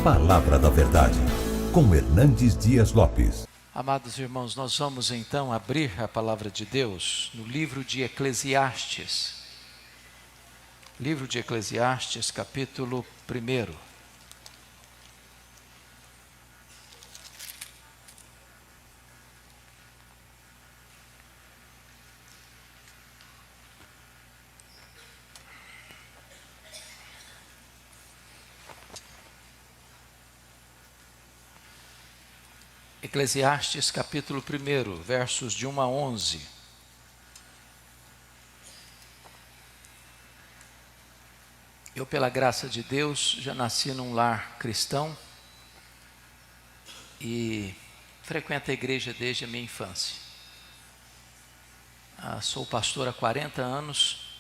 Palavra da Verdade, com Hernandes Dias Lopes. Amados irmãos, nós vamos então abrir a palavra de Deus no livro de Eclesiastes. Livro de Eclesiastes, capítulo 1. Eclesiastes capítulo 1, versos de 1 a 11. Eu, pela graça de Deus, já nasci num lar cristão e frequento a igreja desde a minha infância. Sou pastor há 40 anos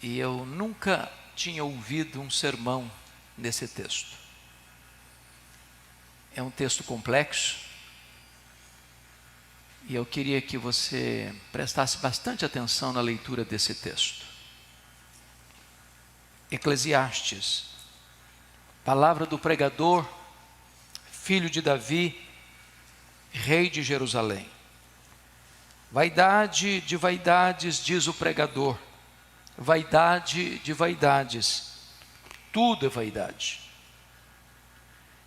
e eu nunca tinha ouvido um sermão nesse texto. É um texto complexo e eu queria que você prestasse bastante atenção na leitura desse texto. Eclesiastes, palavra do pregador, filho de Davi, rei de Jerusalém. Vaidade de vaidades, diz o pregador, vaidade de vaidades, tudo é vaidade.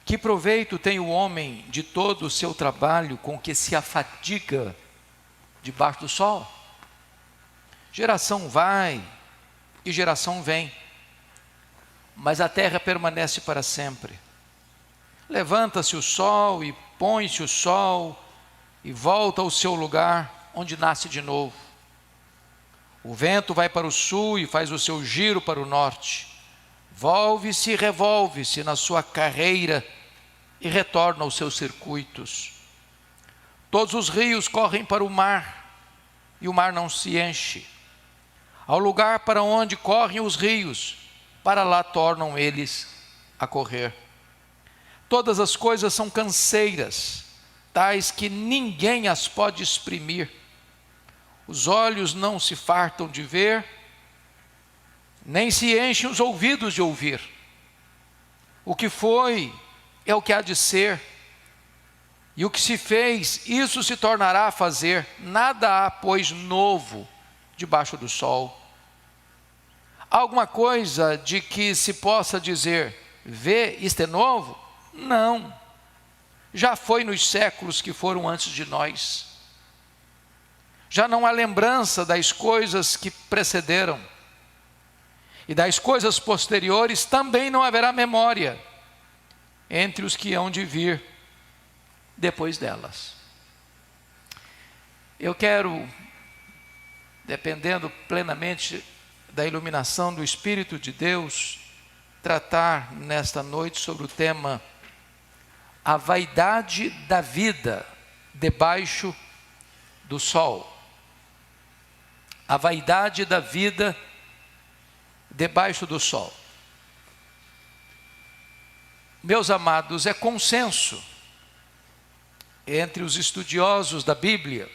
Que proveito tem o homem de todo o seu trabalho com que se afadiga debaixo do sol? Geração vai e geração vem, mas a terra permanece para sempre. Levanta-se o sol e põe-se o sol e volta ao seu lugar onde nasce de novo. O vento vai para o sul e faz o seu giro para o norte. Volve-se e revolve-se na sua carreira e retorna aos seus circuitos. Todos os rios correm para o mar e o mar não se enche. Ao lugar para onde correm os rios, para lá tornam eles a correr. Todas as coisas são canseiras, tais que ninguém as pode exprimir. Os olhos não se fartam de ver, nem se enchem os ouvidos de ouvir. O que foi é o que há de ser, e o que se fez, isso se tornará a fazer. Nada há, pois, novo debaixo do sol. Há alguma coisa de que se possa dizer, vê, isto é novo? Não, já foi nos séculos que foram antes de nós. Já não há lembrança das coisas que precederam, e das coisas posteriores também não haverá memória entre os que hão de vir depois delas. Eu quero, dependendo plenamente da iluminação do Espírito de Deus, tratar nesta noite sobre o tema a vaidade da vida debaixo do sol. A vaidade da vida debaixo do sol. Meus amados, é consenso entre os estudiosos da Bíblia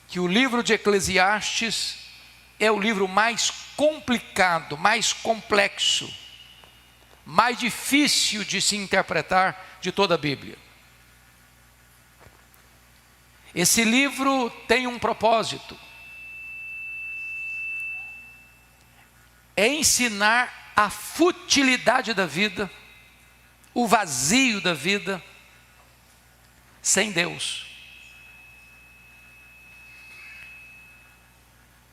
que o livro de Eclesiastes é o livro mais complicado, mais complexo, mais difícil de se interpretar de toda a Bíblia. Esse livro tem um propósito: é ensinar a futilidade da vida, o vazio da vida sem Deus.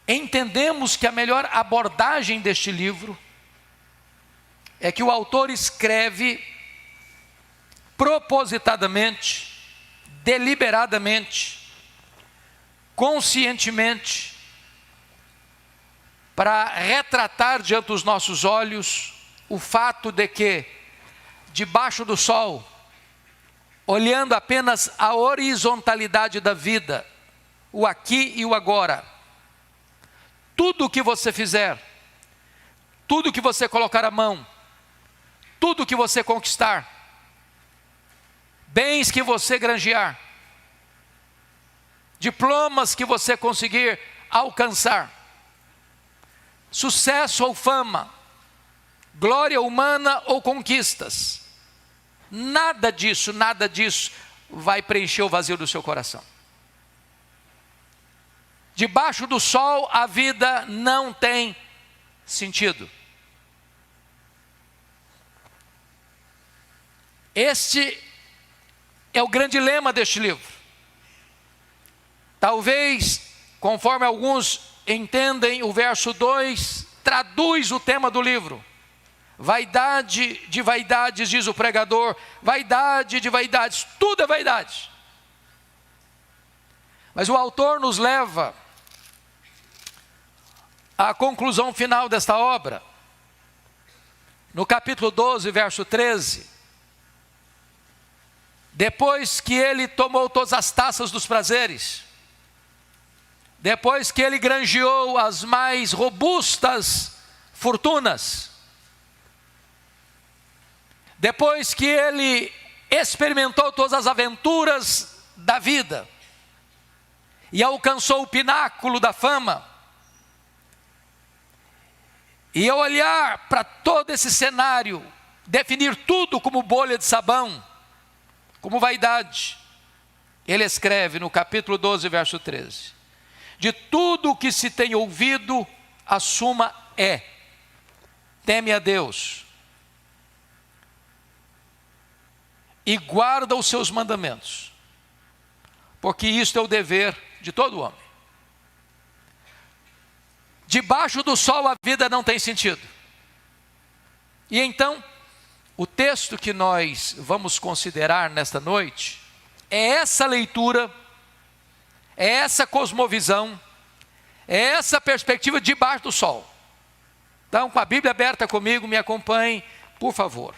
Entendemos que a melhor abordagem deste livro é que o autor escreve propositadamente, deliberadamente, conscientemente, para retratar diante dos nossos olhos o fato de que, debaixo do sol, olhando apenas a horizontalidade da vida, o aqui e o agora, tudo o que você fizer, tudo o que você colocar a mão, tudo o que você conquistar, bens que você granjear, diplomas que você conseguir alcançar, sucesso ou fama, glória humana ou conquistas. Nada disso vai preencher o vazio do seu coração. Debaixo do sol a vida não tem sentido. Este é o grande lema deste livro. Talvez, conforme alguns entendem, o verso 2 traduz o tema do livro. Vaidade de vaidades, diz o pregador, vaidade de vaidades, tudo é vaidade. Mas o autor nos leva à conclusão final desta obra, no capítulo 12, verso 13. Depois que ele tomou todas as taças dos prazeres, depois que ele granjeou as mais robustas fortunas, depois que ele experimentou todas as aventuras da vida e alcançou o pináculo da fama, e ao olhar para todo esse cenário, definir tudo como bolha de sabão, como vaidade, ele escreve no capítulo 12, verso 13: de tudo o que se tem ouvido, a suma é: teme a Deus e guarda os seus mandamentos, porque isto é o dever de todo homem. Debaixo do sol a vida não tem sentido. E então, o texto que nós vamos considerar nesta noite é essa leitura, é essa cosmovisão, é essa perspectiva debaixo do sol. Então, com a Bíblia aberta comigo, me acompanhe, por favor.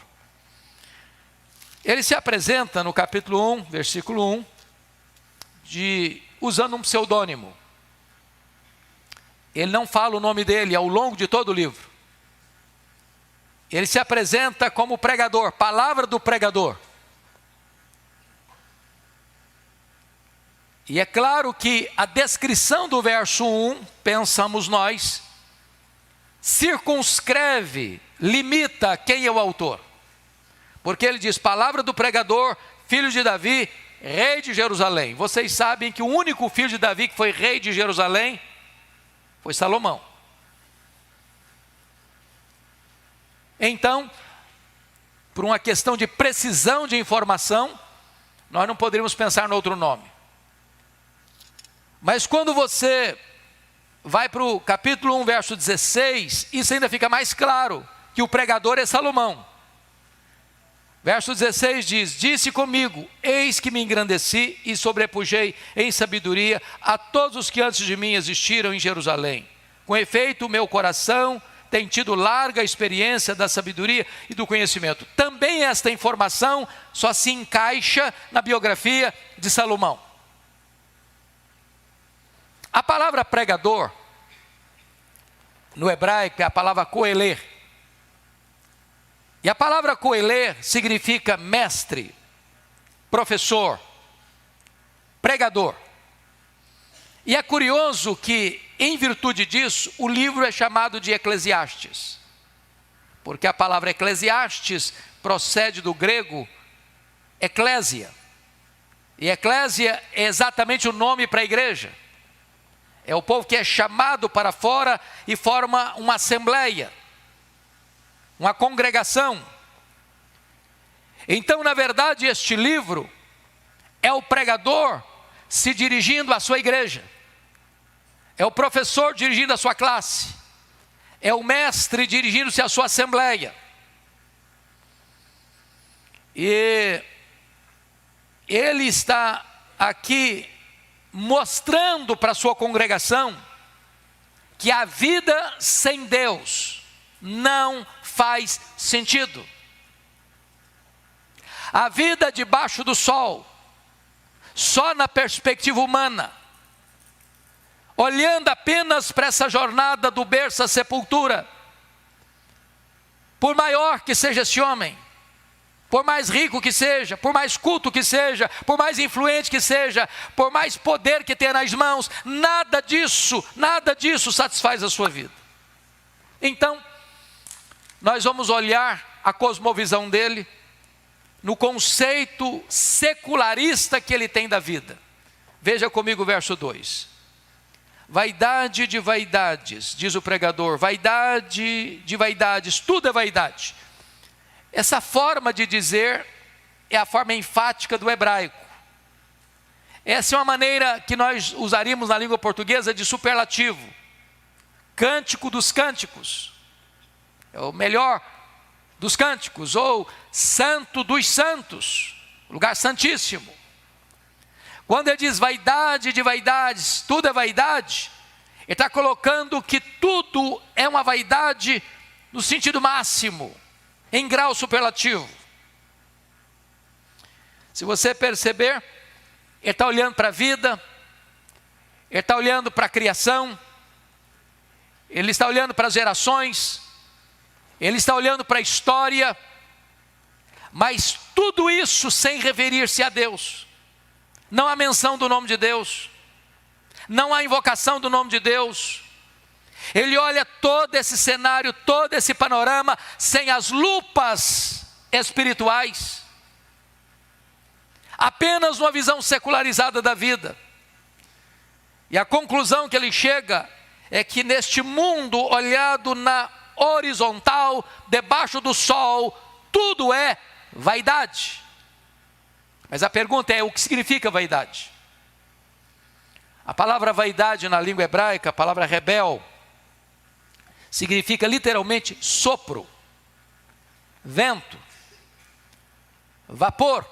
Ele se apresenta no capítulo 1, versículo 1, usando um pseudônimo. Ele não fala o nome dele ao longo de todo o livro. Ele se apresenta como pregador, palavra do pregador. E é claro que a descrição do verso 1, pensamos nós, circunscreve, limita quem é o autor. Porque ele diz: palavra do pregador, filho de Davi, rei de Jerusalém. Vocês sabem que o único filho de Davi que foi rei de Jerusalém foi Salomão. Então, por uma questão de precisão de informação, nós não poderíamos pensar no outro nome. Mas quando você vai para o capítulo 1, verso 16, isso ainda fica mais claro, que o pregador é Salomão. Verso 16 diz: disse comigo, eis que me engrandeci e sobrepujei em sabedoria a todos os que antes de mim existiram em Jerusalém. Com efeito, o meu coração tem tido larga experiência da sabedoria e do conhecimento. Também esta informação só se encaixa na biografia de Salomão. A palavra pregador, no hebraico, é a palavra coeler. E a palavra coeler significa mestre, professor, pregador. E é curioso que, em virtude disso, o livro é chamado de Eclesiastes. Porque a palavra Eclesiastes procede do grego eclésia. E eclésia é exatamente o nome para a igreja. É o povo que é chamado para fora e forma uma assembleia, uma congregação. Então, na verdade, este livro é o pregador se dirigindo à sua igreja, é o professor dirigindo à sua classe, é o mestre dirigindo-se à sua assembleia. E ele está aqui mostrando para a sua congregação que a vida sem Deus não faz sentido. A vida debaixo do sol, só na perspectiva humana, olhando apenas para essa jornada do berço à sepultura, por maior que seja esse homem, por mais rico que seja, por mais culto que seja, por mais influente que seja, por mais poder que tenha nas mãos, nada disso satisfaz a sua vida. Então, nós vamos olhar a cosmovisão dele no conceito secularista que ele tem da vida. Veja comigo o verso 2. Vaidade de vaidades, diz o pregador, vaidade de vaidades, tudo é vaidade. Essa forma de dizer é a forma enfática do hebraico. Essa é uma maneira que nós usaríamos na língua portuguesa de superlativo. Cântico dos cânticos, é o melhor dos cânticos, ou santo dos santos, lugar santíssimo. Quando ele diz vaidade de vaidades, tudo é vaidade, ele está colocando que tudo é uma vaidade no sentido máximo, em grau superlativo. Se você perceber, ele está olhando para a vida, ele está olhando para a criação, ele está olhando para as gerações, ele está olhando para a história, mas tudo isso sem referir-se a Deus. Não há menção do nome de Deus, não há invocação do nome de Deus. Ele olha todo esse cenário, todo esse panorama, sem as lupas espirituais, apenas uma visão secularizada da vida. E a conclusão que ele chega é que neste mundo olhado na horizontal, debaixo do sol, tudo é vaidade. Mas a pergunta é: o que significa vaidade? A palavra vaidade na língua hebraica, a palavra rebel, significa literalmente sopro, vento, vapor.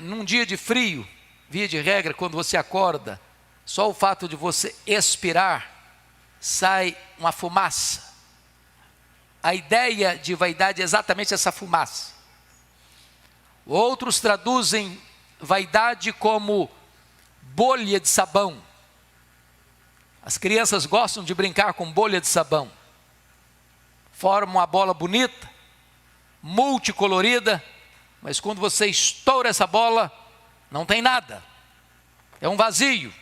Num dia de frio, via de regra, quando você acorda, só o fato de você expirar, sai uma fumaça. A ideia de vaidade é exatamente essa fumaça. Outros traduzem vaidade como bolha de sabão. As crianças gostam de brincar com bolha de sabão. Formam uma bola bonita, multicolorida, mas quando você estoura essa bola, não tem nada. É um vazio.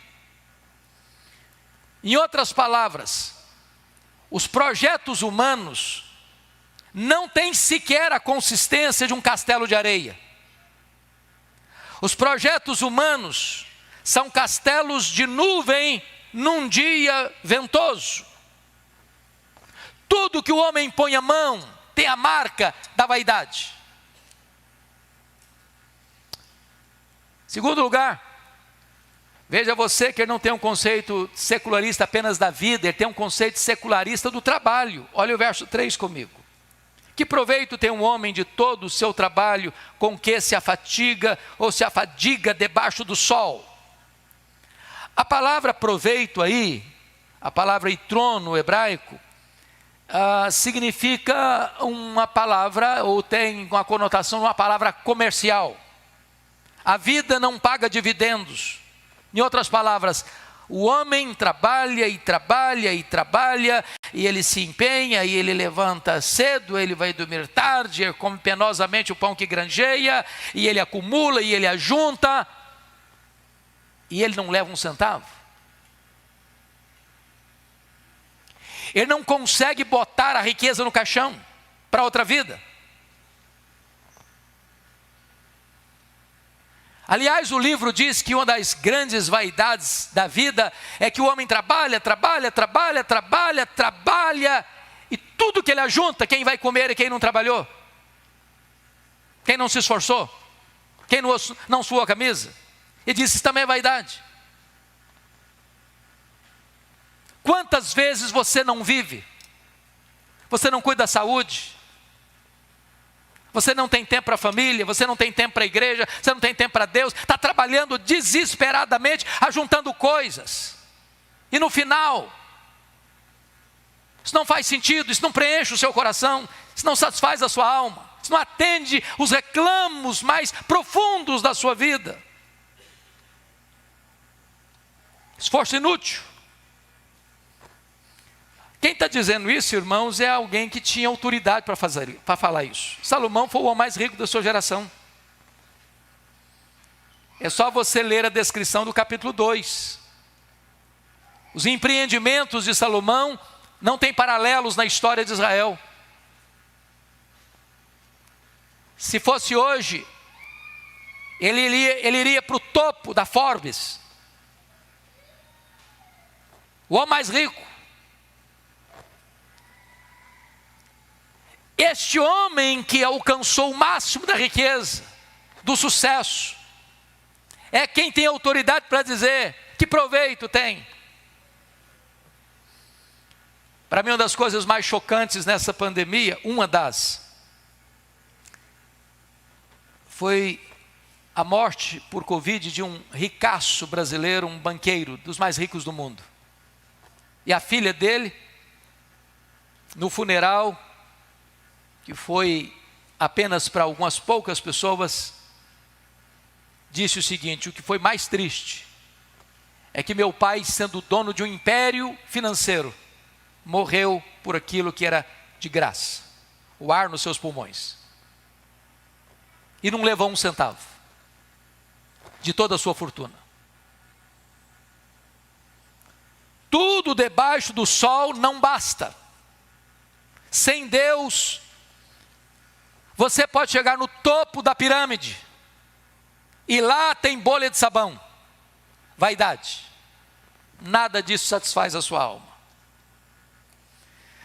Em outras palavras, os projetos humanos não têm sequer a consistência de um castelo de areia. Os projetos humanos são castelos de nuvem num dia ventoso. Tudo que o homem põe a mão tem a marca da vaidade. Segundo lugar, veja você que ele não tem um conceito secularista apenas da vida, ele tem um conceito secularista do trabalho. Olha o verso 3 comigo. Que proveito tem um homem de todo o seu trabalho com que se afatiga ou se afadiga debaixo do sol? A palavra proveito aí, a palavra itron no hebraico, significa uma palavra, ou tem uma conotação de uma palavra comercial. A vida não paga dividendos. Em outras palavras, o homem trabalha e trabalha e trabalha, e ele se empenha, e ele levanta cedo, ele vai dormir tarde, ele come penosamente o pão que granjeia, e ele acumula, e ele ajunta, e ele não leva um centavo. Ele não consegue botar a riqueza no caixão para outra vida. Aliás, o livro diz que uma das grandes vaidades da vida é que o homem trabalha, e tudo que ele ajunta, quem vai comer e quem não trabalhou? Quem não se esforçou? Quem não suou a camisa? E diz: isso também é vaidade. Quantas vezes você não vive? Você não cuida da saúde? Você não tem tempo para a família, você não tem tempo para a igreja, você não tem tempo para Deus, está trabalhando desesperadamente, ajuntando coisas. E no final, isso não faz sentido, isso não preenche o seu coração, isso não satisfaz a sua alma, isso não atende os reclamos mais profundos da sua vida. Esforço inútil. Quem está dizendo isso, irmãos, é alguém que tinha autoridade para falar isso. Salomão foi o homem mais rico da sua geração. É só você ler a descrição do capítulo 2. Os empreendimentos de Salomão não tem paralelos na história de Israel. Se fosse hoje, ele iria para o topo da Forbes. O homem mais rico. Este homem que alcançou o máximo da riqueza, do sucesso, é quem tem autoridade para dizer que proveito tem. Para mim, uma das coisas mais chocantes nessa pandemia, foi a morte por Covid de um ricaço brasileiro, um banqueiro, dos mais ricos do mundo. E a filha dele, no funeral, que foi apenas para algumas poucas pessoas, disse o seguinte: o que foi mais triste é que meu pai, sendo dono de um império financeiro, morreu por aquilo que era de graça, o ar nos seus pulmões, e não levou um centavo de toda a sua fortuna. Tudo debaixo do sol não basta. Sem Deus, você pode chegar no topo da pirâmide, e lá tem bolha de sabão, vaidade. Nada disso satisfaz a sua alma.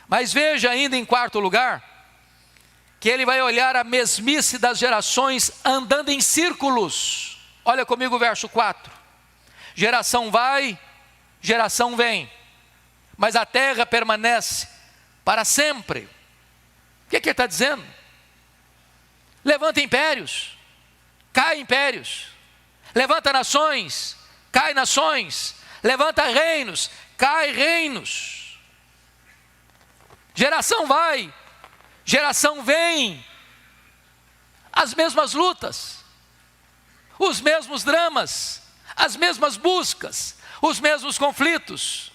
Mas veja ainda em quarto lugar, que ele vai olhar a mesmice das gerações andando em círculos. Olha comigo o verso 4. Geração vai, geração vem, mas a terra permanece para sempre. O que ele está dizendo? Levanta impérios, cai impérios. Levanta nações, cai nações. Levanta reinos, cai reinos. Geração vai, geração vem. As mesmas lutas, os mesmos dramas, as mesmas buscas, os mesmos conflitos,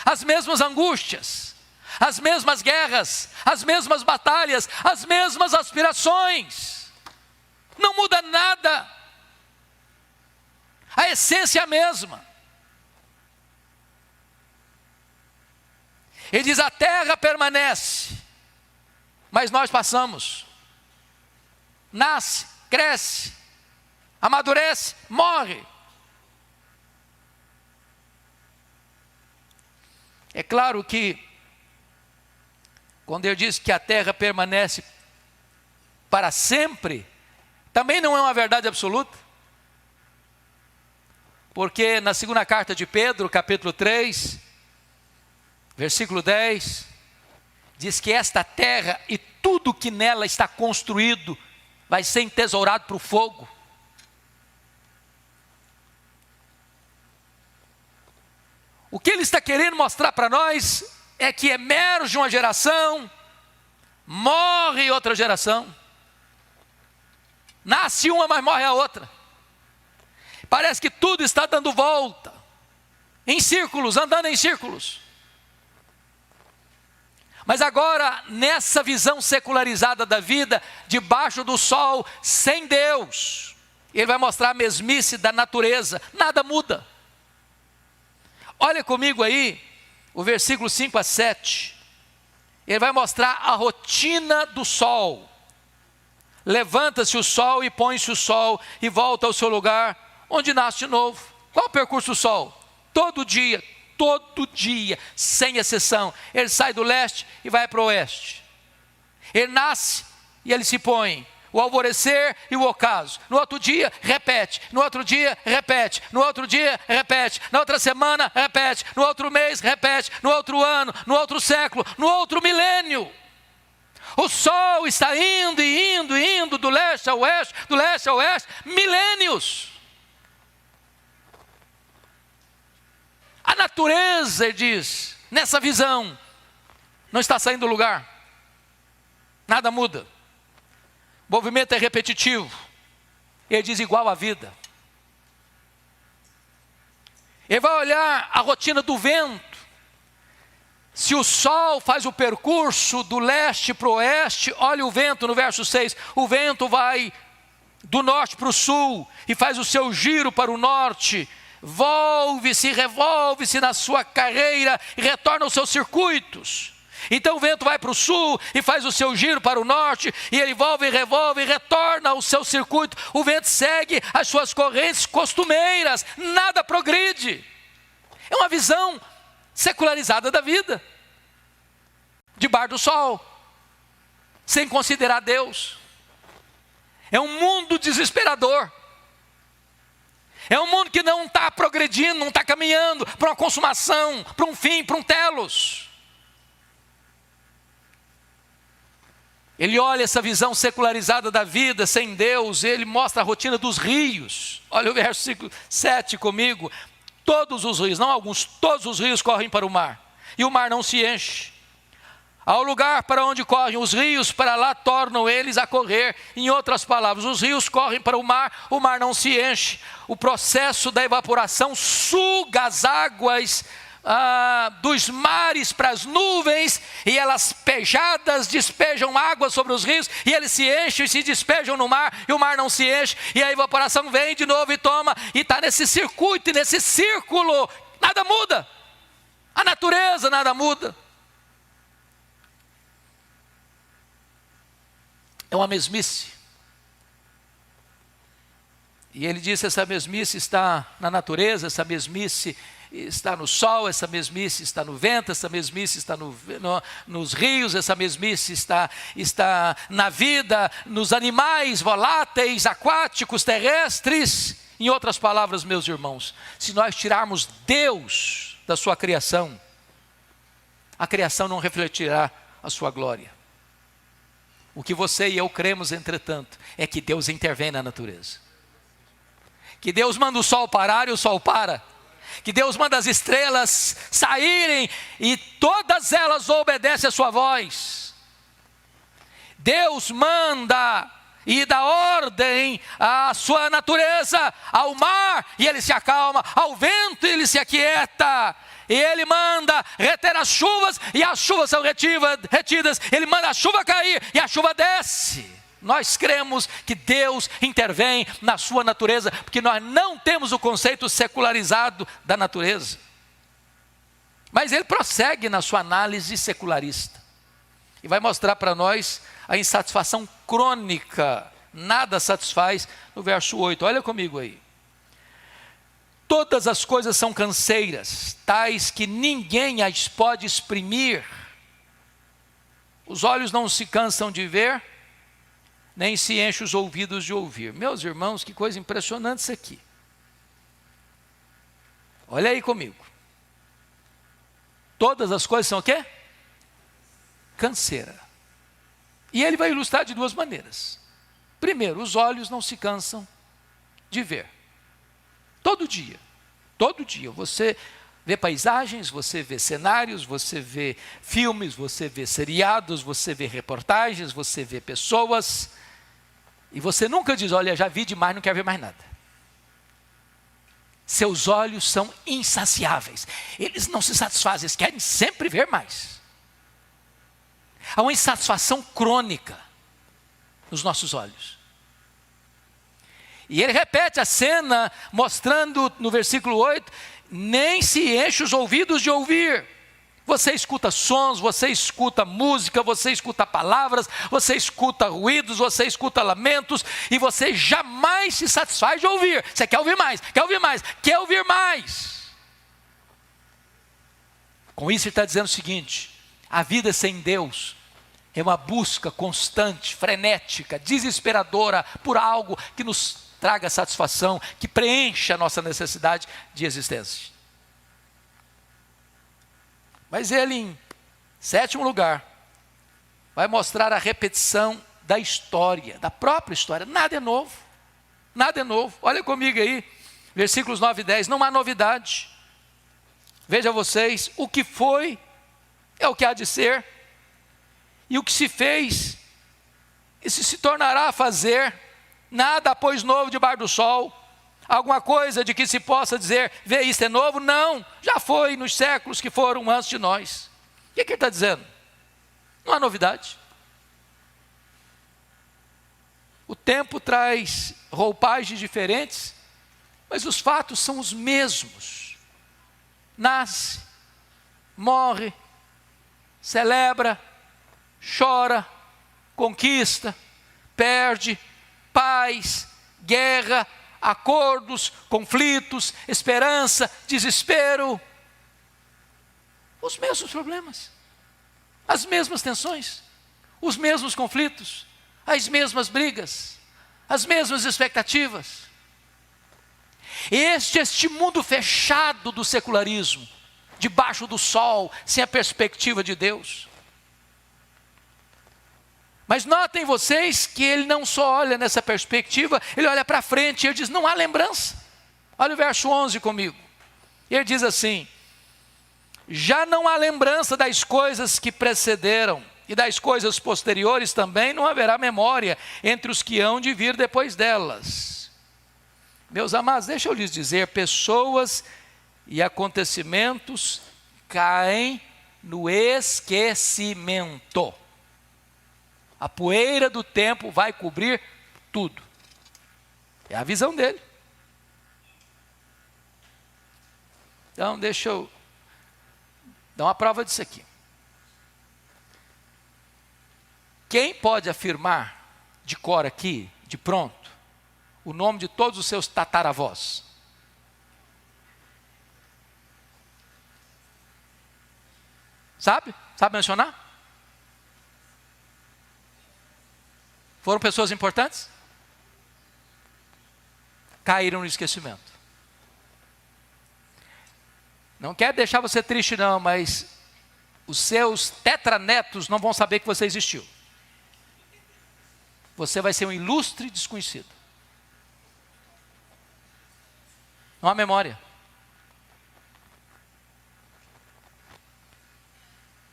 as mesmas angústias, as mesmas guerras, as mesmas batalhas, as mesmas aspirações. Não muda nada. A essência é a mesma. Ele diz: a terra permanece, mas nós passamos. Nasce, cresce, amadurece, morre. É claro que, quando eu disse que a terra permanece para sempre, também não é uma verdade absoluta. Porque na segunda carta de Pedro, capítulo 3, versículo 10, diz que esta terra e tudo que nela está construído vai ser entesourado para o fogo. O que ele está querendo mostrar para nós é que emerge uma geração, morre outra geração. Nasce uma, mas morre a outra. Parece que tudo está dando volta, em círculos, andando em círculos. Mas agora, nessa visão secularizada da vida, debaixo do sol, sem Deus, ele vai mostrar a mesmice da natureza, nada muda. Olha comigo aí, o versículo 5 a 7, ele vai mostrar a rotina do sol. Levanta-se o sol e põe-se o sol e volta ao seu lugar, onde nasce de novo. Qual o percurso do sol? Todo dia, sem exceção, ele sai do leste e vai para o oeste. Ele nasce e ele se põe. O alvorecer e o ocaso. No outro dia, repete. No outro dia, repete. No outro dia, repete. Na outra semana, repete. No outro mês, repete. No outro ano, no outro século, no outro milênio. O sol está indo e indo e indo do leste ao oeste, do leste ao oeste, milênios. A natureza, ele diz, nessa visão, não está saindo do lugar. Nada muda. O movimento é repetitivo. Ele diz igual à vida. Ele vai olhar a rotina do vento. Se o sol faz o percurso do leste para o oeste, olha o vento no verso 6. O vento vai do norte para o sul e faz o seu giro para o norte, volve-se, revolve-se na sua carreira e retorna aos seus circuitos. Então o vento vai para o sul e faz o seu giro para o norte, e ele volve e revolve e retorna ao seu circuito. O vento segue as suas correntes costumeiras, nada progride. É uma visão secularizada da vida, debaixo do sol, sem considerar Deus. É um mundo desesperador. É um mundo que não está progredindo, não está caminhando para uma consumação, para um fim, para um telos. Ele olha essa visão secularizada da vida, sem Deus, ele mostra a rotina dos rios. Olha o versículo 7 comigo. Todos os rios, não alguns, todos os rios correm para o mar, e o mar não se enche. Ao lugar para onde correm os rios, para lá tornam eles a correr. Em outras palavras, os rios correm para o mar não se enche. O processo da evaporação suga as águas dos mares para as nuvens, e elas pejadas despejam água sobre os rios, e eles se enchem e se despejam no mar, e o mar não se enche, e a evaporação vem de novo e toma, e está nesse circuito e nesse círculo, nada muda, a natureza nada muda. É uma mesmice. E ele disse: essa mesmice está na natureza, essa mesmice está no sol, essa mesmice está no vento, essa mesmice está nos rios, essa mesmice está na vida, nos animais voláteis, aquáticos, terrestres. Em outras palavras, meus irmãos, se nós tirarmos Deus da sua criação, a criação não refletirá a sua glória. O que você e eu cremos, entretanto, é que Deus intervém na natureza. Que Deus manda o sol parar e o sol para. Que Deus manda as estrelas saírem e todas elas obedecem a sua voz. Deus manda e dá ordem à sua natureza, ao mar, e ele se acalma, ao vento, e ele se aquieta. E ele manda reter as chuvas, e as chuvas são retidas. Ele manda a chuva cair, e a chuva desce. Nós cremos que Deus intervém na sua natureza, porque nós não temos o conceito secularizado da natureza. Mas ele prossegue na sua análise secularista, e vai mostrar para nós a insatisfação crônica. Nada satisfaz, no verso 8, olha comigo aí. Todas as coisas são canseiras, tais que ninguém as pode exprimir. Os olhos não se cansam de ver, nem se enchem os ouvidos de ouvir. Meus irmãos, que coisa impressionante isso aqui. Olha aí comigo. Todas as coisas são o quê? Canseira. E ele vai ilustrar de duas maneiras. Primeiro, os olhos não se cansam de ver. Todo dia, você vê paisagens, você vê cenários, você vê filmes, você vê seriados, você vê reportagens, você vê pessoas, e você nunca diz: olha, já vi demais, não quero ver mais nada. Seus olhos são insaciáveis, eles não se satisfazem, eles querem sempre ver mais. Há uma insatisfação crônica nos nossos olhos. E ele repete a cena, mostrando no versículo 8, nem se enche os ouvidos de ouvir. Você escuta sons, você escuta música, você escuta palavras, você escuta ruídos, você escuta lamentos, e você jamais se satisfaz de ouvir. Você quer ouvir mais, quer ouvir mais, quer ouvir mais. Com isso ele está dizendo o seguinte: a vida sem Deus é uma busca constante, frenética, desesperadora por algo que nos traga satisfação, que preencha a nossa necessidade de existência. Mas ele, em sétimo lugar, vai mostrar a repetição da história, da própria história. Nada é novo, nada é novo. Olha comigo aí, versículos 9 e 10, não há novidade. Veja vocês, o que foi é o que há de ser, e o que se fez, isso se tornará a fazer. Nada pois novo debaixo do sol. Alguma coisa de que se possa dizer: vê, isso é novo? Não, já foi nos séculos que foram antes de nós. O que ele está dizendo? Não há novidade. O tempo traz roupagens diferentes, Mas os fatos são os mesmos. Nasce, morre, celebra, chora, conquista, perde, paz, guerra, acordos, conflitos, esperança, desespero. Os mesmos problemas, as mesmas tensões, os mesmos conflitos, as mesmas brigas, as mesmas expectativas. Este mundo fechado do secularismo, debaixo do sol, sem a perspectiva de Deus. Mas notem vocês que ele não só olha nessa perspectiva, ele olha para frente e ele diz, não há lembrança. Olha o verso 11 comigo. Ele diz assim, já não há lembrança das coisas que precederam, e das coisas posteriores também não haverá memória entre os que hão de vir depois delas. Meus amados, deixa eu lhes dizer, pessoas e acontecimentos caem no esquecimento. A poeira do tempo vai cobrir tudo. É a visão dele. Então, deixa eu dar uma prova disso aqui. Quem pode afirmar de cor aqui, de pronto, o nome de todos os seus tataravós? Sabe? Sabe mencionar? Foram pessoas importantes? Caíram no esquecimento. Não quero deixar você triste não, mas os seus tetranetos não vão saber que você existiu. Você vai ser um ilustre desconhecido. Não há memória.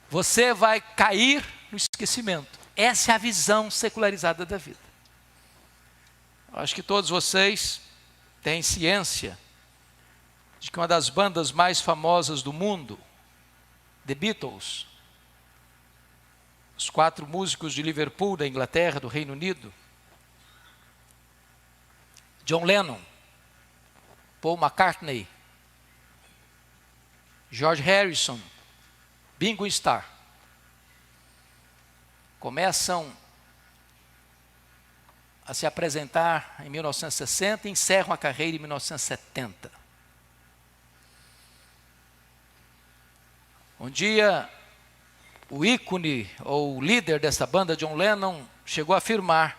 Você vai cair no esquecimento. Essa é a visão secularizada da vida. Eu acho que todos vocês têm ciência de que uma das bandas mais famosas do mundo, The Beatles, os 4 músicos de Liverpool, da Inglaterra, do Reino Unido, John Lennon, Paul McCartney, George Harrison, Ringo Starr, começam a se apresentar em 1960 e encerram a carreira em 1970. Um dia, o ícone ou o líder dessa banda, John Lennon, chegou a afirmar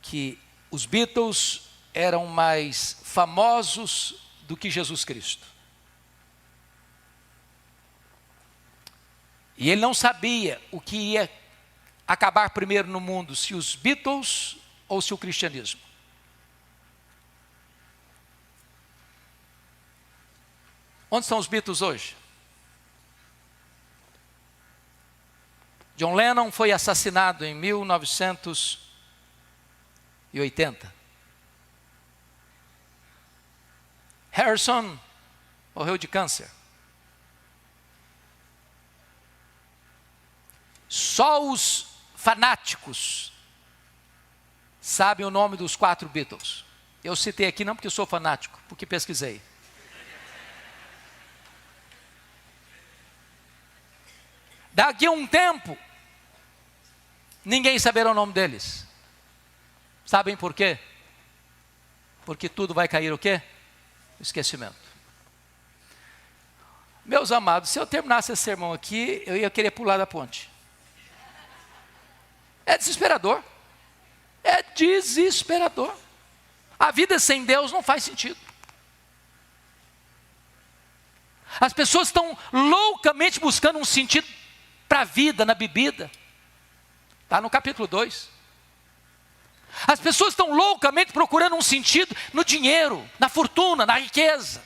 que os Beatles eram mais famosos do que Jesus Cristo. E ele não sabia o que ia acabar primeiro no mundo, se os Beatles ou se o cristianismo. Onde estão os Beatles hoje? John Lennon foi assassinado em 1980. Harrison morreu de câncer. Só os fanáticos sabem o nome dos 4 Beatles. Eu citei aqui não porque eu sou fanático, porque pesquisei. Daqui a um tempo, ninguém saberá o nome deles. Sabem por quê? Porque tudo vai cair o quê? O esquecimento. Meus amados, se eu terminasse esse sermão aqui, eu ia querer pular da ponte. É desesperador. É desesperador. A vida sem Deus não faz sentido. As pessoas estão loucamente buscando um sentido para a vida na bebida. Está no capítulo 2. As pessoas estão loucamente procurando um sentido no dinheiro, na fortuna, na riqueza.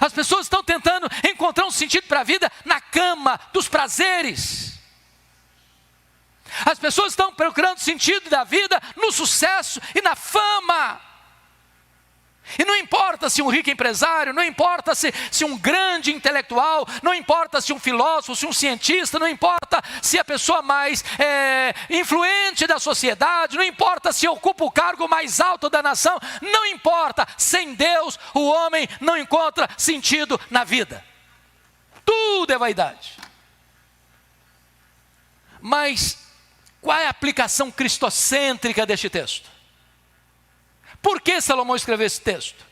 As pessoas estão tentando encontrar um sentido para a vida na cama, dos prazeres. As pessoas estão procurando sentido da vida no sucesso e na fama. E não importa se um rico empresário, não importa se um grande intelectual, não importa se um filósofo, se um cientista, não importa se a pessoa mais influente da sociedade, não importa se ocupa o cargo mais alto da nação, não importa, sem Deus o homem não encontra sentido na vida. Tudo é vaidade. Mas qual é a aplicação cristocêntrica deste texto? Por que Salomão escreveu esse texto?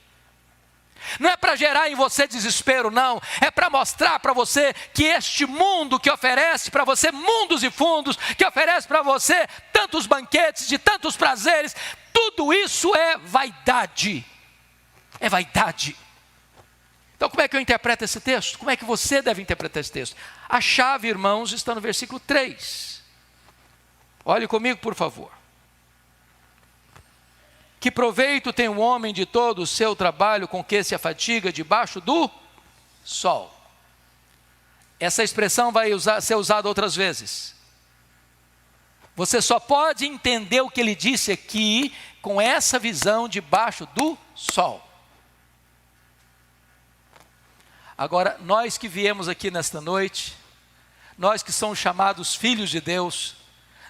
Não é para gerar em você desespero, não. É para mostrar para você que este mundo que oferece para você mundos e fundos, que oferece para você tantos banquetes, de tantos prazeres, tudo isso é vaidade. É vaidade. Então como é que eu interpreto esse texto? Como é que você deve interpretar esse texto? A chave, irmãos, está no versículo 3. Olhe comigo, por favor. Que proveito tem o homem de todo o seu trabalho com que se afadiga debaixo do sol? Essa expressão vai ser usada outras vezes. Você só pode entender o que ele disse aqui com essa visão debaixo do sol. Agora, nós que viemos aqui nesta noite, nós que somos chamados filhos de Deus,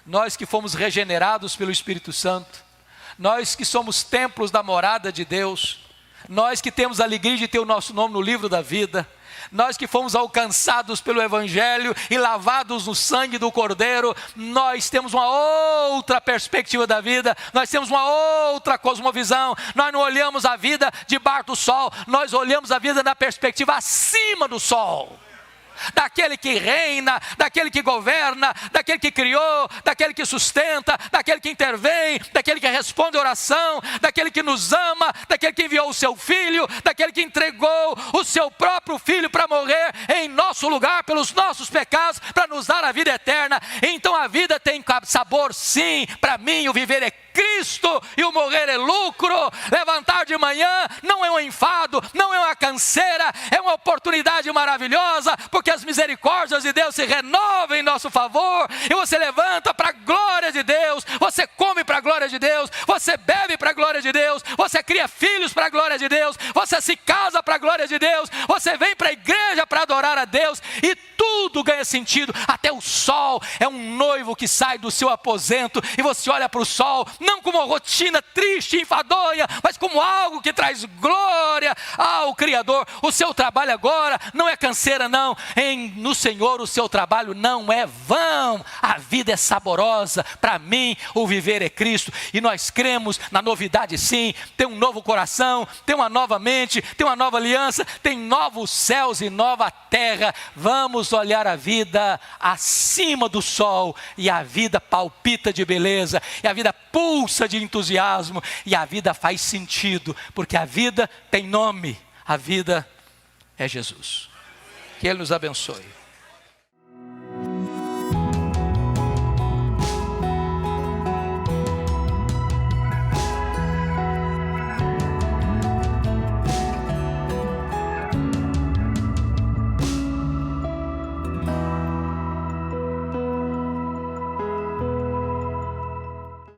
nós que fomos regenerados pelo Espírito Santo, nós que somos templos da morada de Deus, nós que temos a alegria de ter o nosso nome no livro da vida, nós que fomos alcançados pelo Evangelho e lavados no sangue do Cordeiro, nós temos uma outra perspectiva da vida, nós temos uma outra cosmovisão, nós não olhamos a vida debaixo do sol, nós olhamos a vida na perspectiva acima do sol. Daquele que reina, daquele que governa, daquele que criou, daquele que sustenta, daquele que intervém, daquele que responde a oração, daquele que nos ama, daquele que enviou o seu filho, daquele que entregou o seu próprio filho para morrer em nosso lugar pelos nossos pecados, para nos dar a vida eterna. Então a vida tem sabor, sim. Para mim o viver é Cristo e o morrer é lucro. Levantar de manhã não é um enfado, não é uma canseira, é uma oportunidade maravilhosa, porque as misericórdias de Deus se renovam em nosso favor, e você levanta para a glória de Deus, você come para a glória de Deus, você bebe para a glória de Deus, você cria filhos para a glória de Deus, você se casa para a glória de Deus, você vem para a igreja para adorar a Deus, e tudo ganha sentido. Até o sol é um noivo que sai do seu aposento, e você olha para o sol, não como uma rotina triste e enfadonha, mas como algo que traz glória ao Criador. O seu trabalho agora não é canseira, não. No Senhor o seu trabalho não é vão. A vida é saborosa. Para mim o viver é Cristo, e nós cremos na novidade, sim. Tem um novo coração, tem uma nova mente, tem uma nova aliança, tem novos céus e nova terra. Vamos olhar a vida acima do sol, e a vida palpita de beleza, e a vida pulsa de entusiasmo, e a vida faz sentido, porque a vida tem nome. A vida é Jesus. Que Ele nos abençoe.